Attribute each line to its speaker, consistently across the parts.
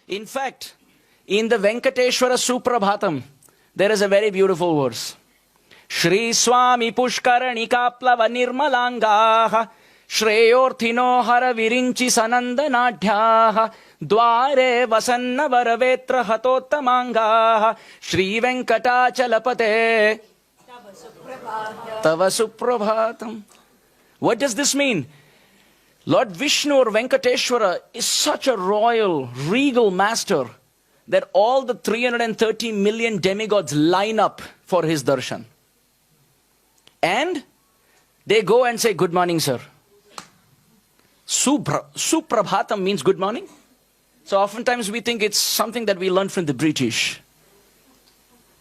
Speaker 1: In fact, in the Venkateshwara Suprabhatam, there is a very beautiful verse. Shri Swami Pushkarani Kaplava Nirmalangaha Shreyorthino Hara Virinchi Sanandanadhyaha Dware Vasanna Varavetra Hatottamangaha Shri Venkatachalapate Tava Suprabhatam. What does this mean? Lord Vishnu or Venkateshwara is such a royal, regal master that all the 330 million demigods line up for his darshan. And they go and say, good morning, sir. Suprabhatam means good morning. So oftentimes we think it's something that we learned from the British.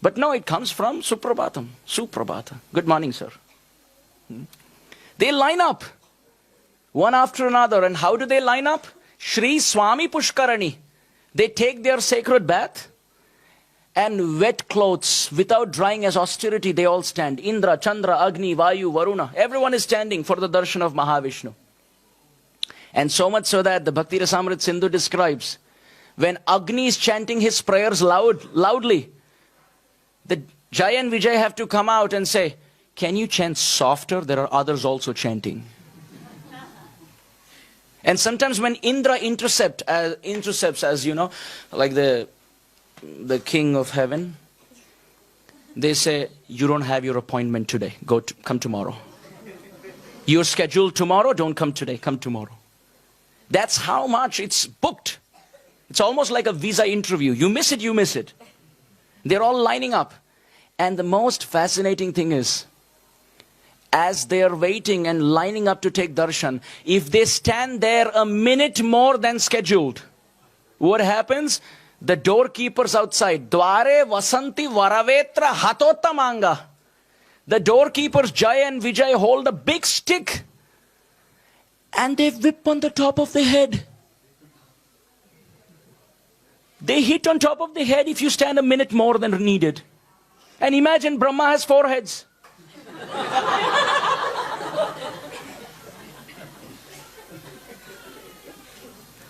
Speaker 1: But no, it comes from Suprabhatam. Suprabhata. Good morning, sir. They line up one after another. And how do they line up? Shri Swami Pushkarani. They take their sacred bath and wet clothes without drying as austerity. They all stand. Indra, Chandra, Agni, Vayu, Varuna. Everyone is standing for the darshan of Mahavishnu. And so much so that the Bhakti Rasamrit Sindhu describes when Agni is chanting his prayers loudly, the Jai and Vijay have to come out and say, can you chant softer? There are others also chanting. And sometimes when Indra intercepts, as you know, like the king of heaven, they say, you don't have your appointment today. Come tomorrow. You're scheduled tomorrow, don't come today, come tomorrow. That's how much it's booked. It's almost like a visa interview. You miss it, you miss it. They're all lining up. And the most fascinating thing is, as they are waiting and lining up to take darshan, if they stand there a minute more than scheduled, what happens? The doorkeepers outside, Dware Vasanti Varavetra Hatottamanga. The doorkeepers, Jai and Vijay, hold a big stick and they whip on the top of the head. They hit on top of the head if you stand a minute more than needed. And imagine Brahma has 4 heads.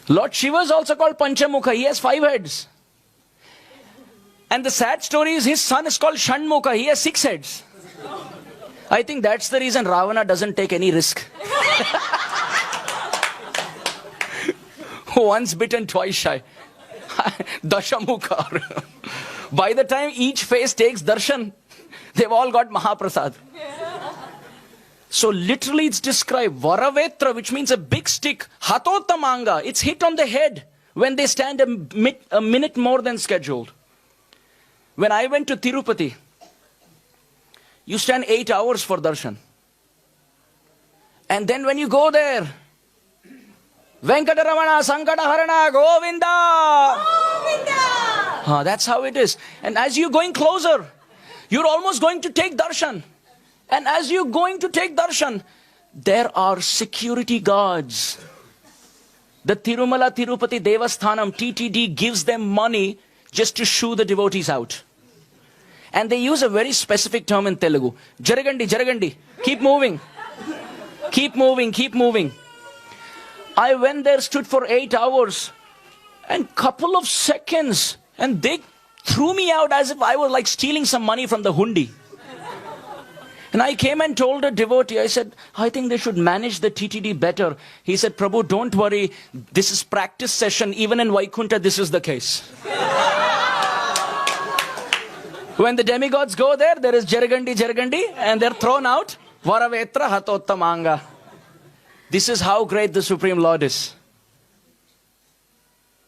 Speaker 1: Lord Shiva is also called Panchamukha. He has 5 heads. And the sad story is his son is called Shanmukha. He has 6 heads. I think that's the reason Ravana doesn't take any risk. Once bitten, twice shy. Dashamukha. By the time each face takes darshan, they've all got Mahaprasad. So literally it's described, Varavetra, which means a big stick, Hatottamanga, it's hit on the head when they stand a minute more than scheduled. When I went to Tirupati, you stand 8 hours for darshan. And then when you go there, Venkataramana, Sankataharana, Govinda! Govinda! That's how it is. And as you're going closer, you're almost going to take darshan. And as you're going to take darshan, there are security guards. The Tirumala Tirupati Devasthanam, TTD, gives them money just to shoo the devotees out. And they use a very specific term in Telugu. Jaragandi, Jaragandi. Keep moving. Keep moving, keep moving. I went there, stood for 8 hours and couple of seconds, and they threw me out as if I was like stealing some money from the hundi. And I came and told a devotee, I said, I think they should manage the TTD better. He said, Prabhu, don't worry. This is practice session. Even in Vaikunta, this is the case. When the demigods go there, there is Jaragandi, Jaragandi, and they're thrown out. Varavetra Hatottamanga. This is how great the Supreme Lord is.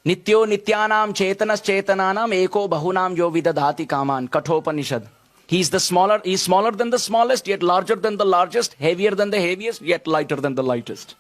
Speaker 1: Nityo Nityanam Chetanas Chetananam Eko Bahunam Yo Vidadhati Kaman. Kathopanishad. He's smaller than the smallest, yet larger than the largest, heavier than the heaviest, yet lighter than the lightest.